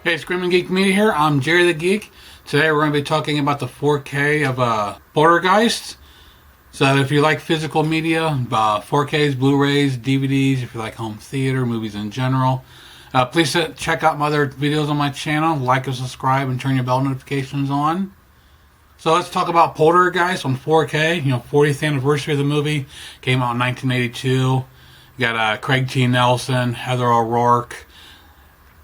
Hey, Screaming Geek Media here. I'm Jerry the Geek. Today we're going to be talking about the 4K of Poltergeist. So if you like physical media, 4Ks, Blu-rays, DVDs, if you like home theater, movies in general, please check out my other videos on my channel. Like and subscribe and turn your bell notifications on. So let's talk about Poltergeist on 4K. 40th anniversary of the movie. Came out in 1982. You got Craig T. Nelson, Heather O'Rourke,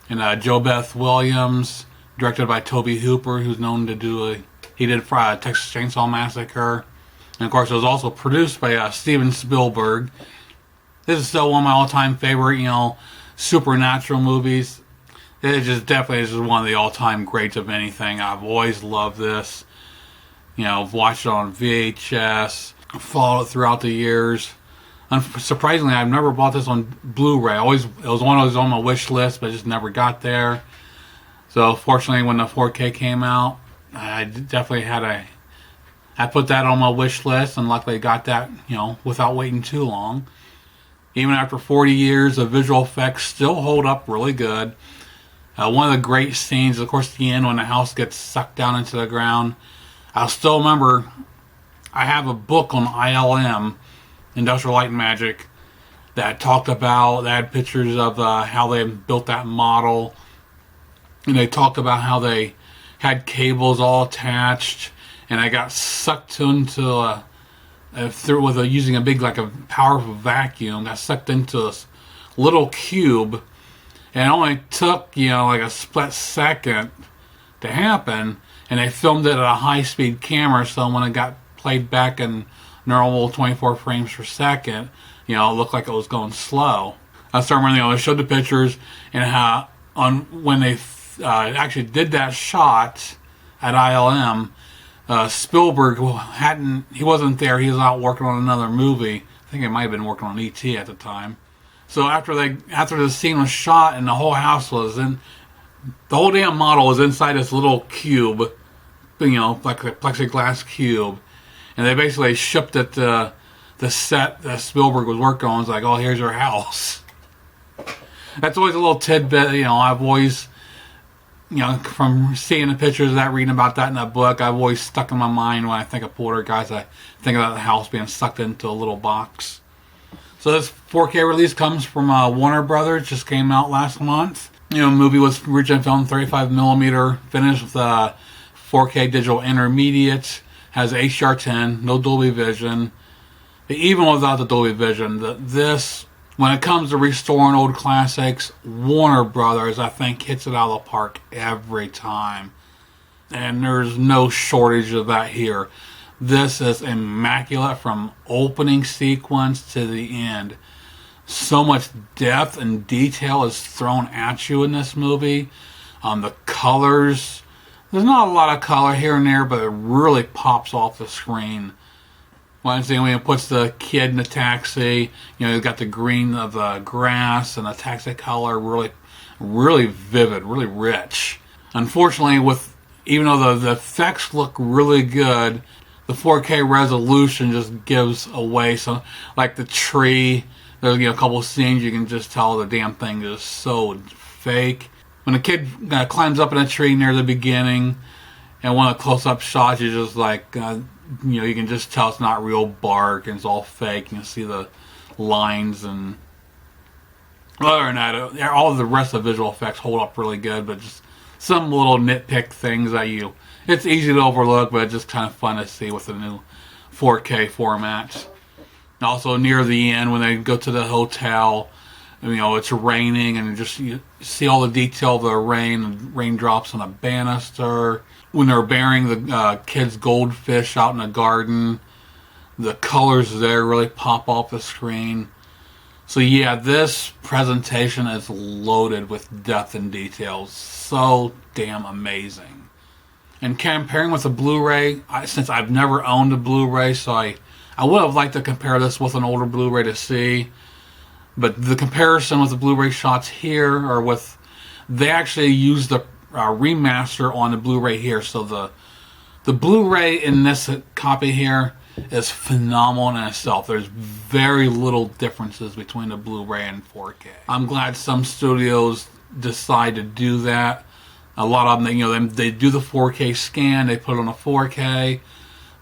and JoBeth Williams, directed by Tobe Hooper, who's known to do he did Texas Chainsaw Massacre. And of course, it was also produced by Steven Spielberg. This is still one of my all-time favorite, supernatural movies. It just definitely is one of the all-time greats of anything. I've always loved this. I've watched it on VHS, followed it throughout the years. Surprisingly, I've never bought this on Blu-ray. It was one of those on my wish list, but I just never got there. So fortunately, when the 4K came out, I definitely I put that on my wish list, and luckily got that, without waiting too long. Even after 40 years, the visual effects still hold up really good. One of the great scenes, of course, the end when the house gets sucked down into the ground. I still remember, I have a book on ILM, Industrial Light and Magic, that had pictures of how they built that model, and they talked about how they had cables all attached, and I got sucked into using a big, like a powerful vacuum, got sucked into this little cube, and it only took like a split second to happen, and they filmed it at a high-speed camera, so when it got played back in normal 24 frames per second, it looked like it was going slow. I still remember, they showed the pictures and how when they actually did that shot at ILM, Spielberg he wasn't there. He was out working on another movie. I think he might have been working on E.T. at the time. So after the scene was shot and the whole house was the whole damn model was inside this little cube, like a plexiglass cube. And they basically shipped it to the set that Spielberg was working on. It's like, oh, here's your house. That's always a little tidbit. I've always, from seeing the pictures of that, reading about that in that book, I've always stuck in my mind when I think of Poltergeist. I think about the house being sucked into a little box. So this 4K release comes from Warner Brothers. Just came out last month. The movie was originally filmed 35mm, finished with 4K digital intermediate. Has HDR10, no Dolby Vision. Even without the Dolby Vision, when it comes to restoring old classics, Warner Brothers, I think, hits it out of the park every time. And there's no shortage of that here. This is immaculate from opening sequence to the end. So much depth and detail is thrown at you in this movie. The colors... There's not a lot of color here and there, but it really pops off the screen. When it puts the kid in the taxi, you've got the green of the grass and the taxi color, really, really vivid, really rich. Unfortunately, even though the effects look really good, the 4K resolution just gives away some, like the tree. There's a couple of scenes you can just tell the damn thing is so fake. When a kid climbs up in a tree near the beginning, and one of the close-up shots, you just you can just tell it's not real bark and it's all fake. You can see the lines, and other than that, all of the rest of the visual effects hold up really good. But just some little nitpick things it's easy to overlook, but it's just kind of fun to see with the new 4K format. Also, near the end, when they go to the hotel, it's raining, and you see all the detail of the raindrops on a banister. When they're burying the kid's goldfish out in the garden, the colors there really pop off the screen. So yeah, this presentation is loaded with depth and details. So damn amazing. And comparing with the Blu-ray, since I've never owned a Blu-ray, so I would have liked to compare this with an older Blu-ray to see. But the comparison with the Blu-ray shots here, they actually use the remaster on the Blu-ray here. So the Blu-ray in this copy here is phenomenal in itself. There's very little differences between the Blu-ray and 4K. I'm glad some studios decide to do that. A lot of them, they do the 4K scan, they put it on a 4K.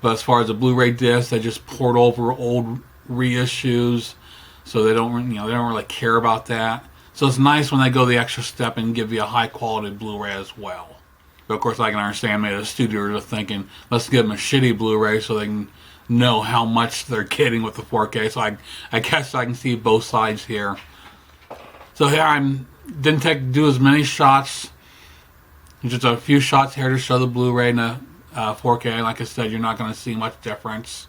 But as far as the Blu-ray disc, they just port over old reissues, so they don't really care about that. So it's nice when they go the extra step and give you a high quality Blu-ray as well. But of course, I can understand maybe the studios are thinking, let's give them a shitty Blu-ray so they can know how much they're getting with the 4K. So I guess I can see both sides here. So here didn't do as many shots. Just a few shots here to show the Blu-ray and the 4K. Like I said, you're not going to see much difference.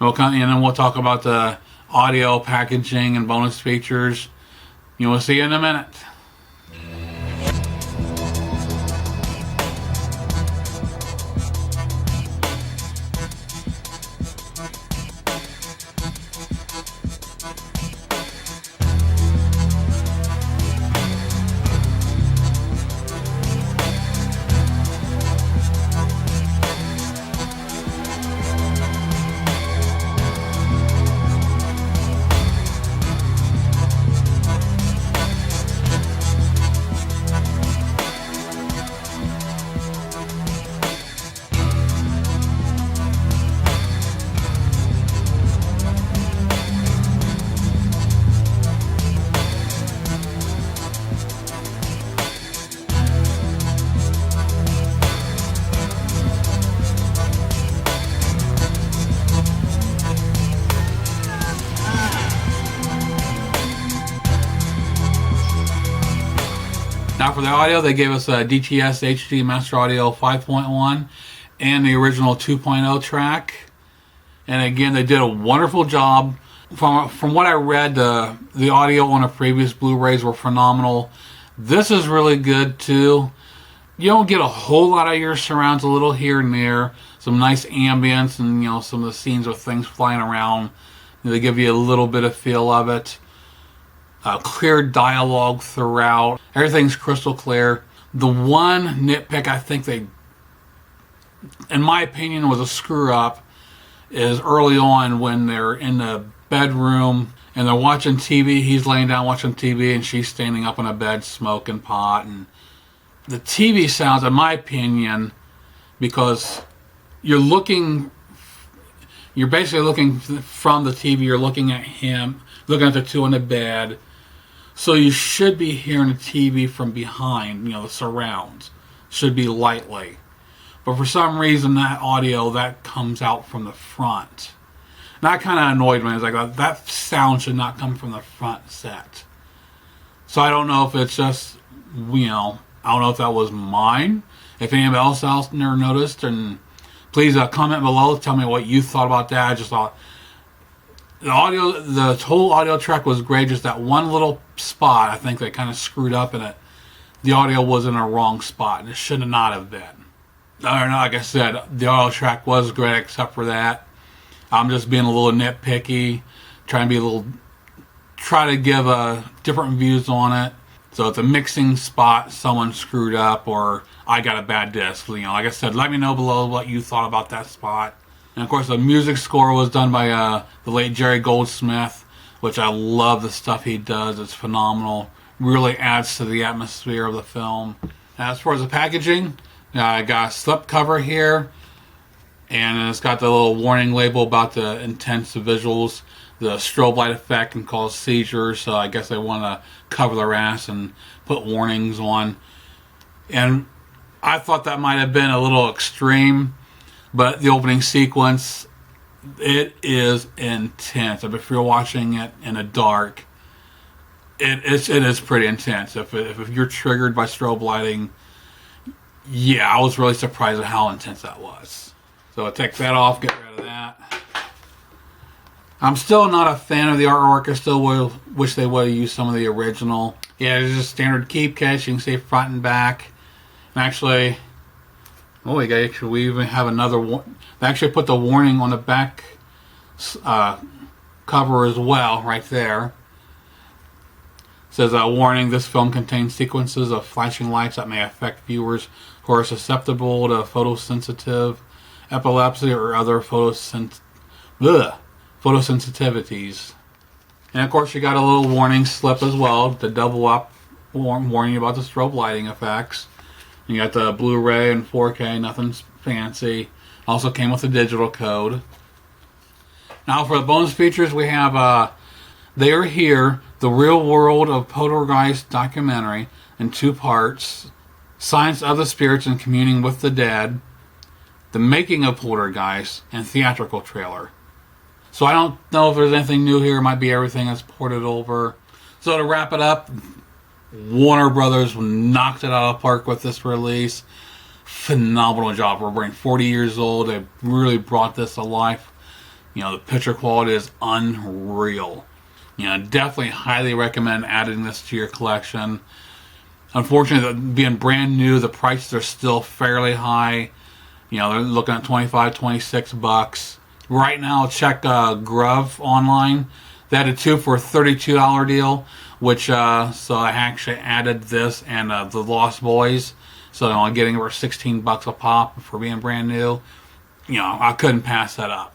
And then we'll talk about the audio packaging and bonus features. We'll see you in a minute. Now for the audio, they gave us a DTS HD Master Audio 5.1 and the original 2.0 track. And again, they did a wonderful job. From what I read, the audio on the previous Blu-rays were phenomenal. This is really good too. You don't get a whole lot of your surrounds, a little here and there. Some nice ambience and some of the scenes with things flying around. They give you a little bit of feel of it. Clear dialogue throughout. Everything's crystal clear. The one nitpick I think in my opinion, was a screw up is early on when they're in the bedroom and they're watching TV. He's laying down watching TV and she's standing up on a bed smoking pot. And the TV sounds, in my opinion, because you're basically looking from the TV, you're looking at him, looking at the two in the bed. So you should be hearing the TV from behind, the surrounds. Should be lightly. But for some reason, that audio, that comes out from the front. And that kind of annoyed me. It's like, that sound should not come from the front set. So I don't know if it's just, I don't know if that was mine. If anybody else out there noticed, and please comment below, tell me what you thought about that. I just thought, the whole audio track was great. Just that one little spot, I think they kind of screwed up in it. The audio was in a wrong spot, and it should not have been. I don't know, like I said, the audio track was great except for that. I'm just being a little nitpicky, trying to give different views on it. So it's a mixing spot, someone screwed up, or I got a bad disc. Like I said, let me know below what you thought about that spot. And of course, the music score was done by the late Jerry Goldsmith, which I love the stuff he does. It's phenomenal. Really adds to the atmosphere of the film. As far as the packaging, I got a slip cover here, and it's got the little warning label about the intense visuals. The strobe light effect can cause seizures, so I guess they want to cover their ass and put warnings on. And I thought that might have been a little extreme. But the opening sequence, it is intense. If you're watching it in the dark, it is pretty intense. If you're triggered by strobe lighting, yeah, I was really surprised at how intense that was. So I take that off, get rid of that. I'm still not a fan of the artwork. I still wish they would have used some of the original. Yeah, it's just standard keep case. You can see front and back. And actually, we even have another one. They actually put the warning on the back cover as well, right there. It says, warning, this film contains sequences of flashing lights that may affect viewers who are susceptible to photosensitive, epilepsy, or other photosensitivities. And of course, you got a little warning slip as well to double up, warning you about the strobe lighting effects. You got the Blu-ray and 4K, nothing fancy. Also came with a digital code. Now for the bonus features, we have They Are Here, The Real World of Poltergeist documentary in 2 parts, Science of the Spirits and Communing with the Dead, The Making of Poltergeist, and theatrical trailer. So I don't know if there's anything new here. It might be everything that's ported over. So to wrap it up, Warner Brothers knocked it out of the park with this release. Phenomenal job. We're being 40 years old. They really brought this to life. You know, the picture quality is unreal. You know, definitely highly recommend adding this to your collection. Unfortunately, being brand new, the prices are still fairly high. You know, they're looking at $25, $26. Right now, check Grove online. They had a 2 for a $32 deal, which, so I actually added this and The Lost Boys. So I'm getting over $16 a pop for being brand new. You know, I couldn't pass that up.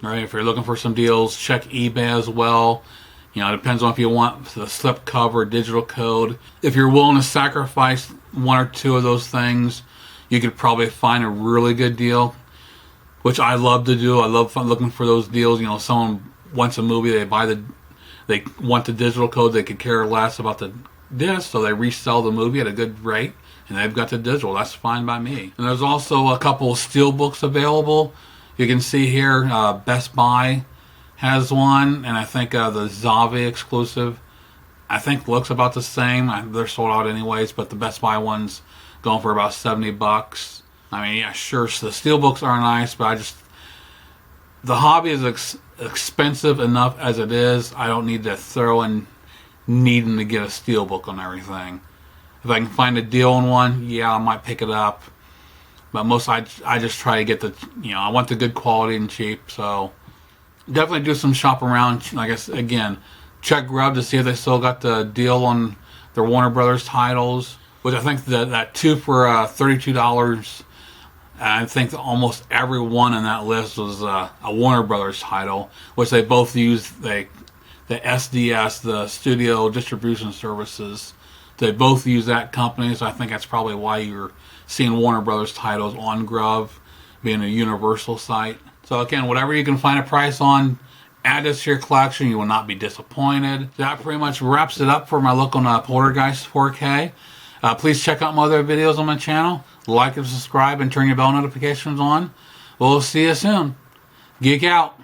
Right? If you're looking for some deals, check eBay as well. You know, it depends on if you want the slip cover, digital code. If you're willing to sacrifice 1 or 2 of those things, you could probably find a really good deal, which I love to do. I love looking for those deals. You know, someone wants a movie, they want the digital code, they could care less about the disc, so they resell the movie at a good rate, and they've got the digital. That's fine by me. And there's also a couple of steel books available. You can see here, Best Buy has one, and I think the Zavi exclusive, I think looks about the same. They're sold out anyways, but the Best Buy one's going for about $70. I mean, yeah, sure, so the steel books are nice, but the hobby is expensive enough as it is. I don't need to throw in needing to get a steel book on everything. If I can find a deal on one, yeah, I might pick it up. But most I just try to get I want the good quality and cheap. So definitely do some shopping around. I guess, again, check Grub to see if they still got the deal on their Warner Brothers titles, which I think that 2 for $32. I think almost every one in that list was a Warner Brothers title, which they both use the SDS, the Studio Distribution Services. They both use that company, so I think that's probably why you're seeing Warner Brothers titles on Grub, being a universal site. So again, whatever you can find a price on, add this to your collection. You will not be disappointed. That pretty much wraps it up for my look on Poltergeist 4K. Please check out my other videos on my channel. Like and subscribe and turn your bell notifications on. We'll see you soon. Geek out.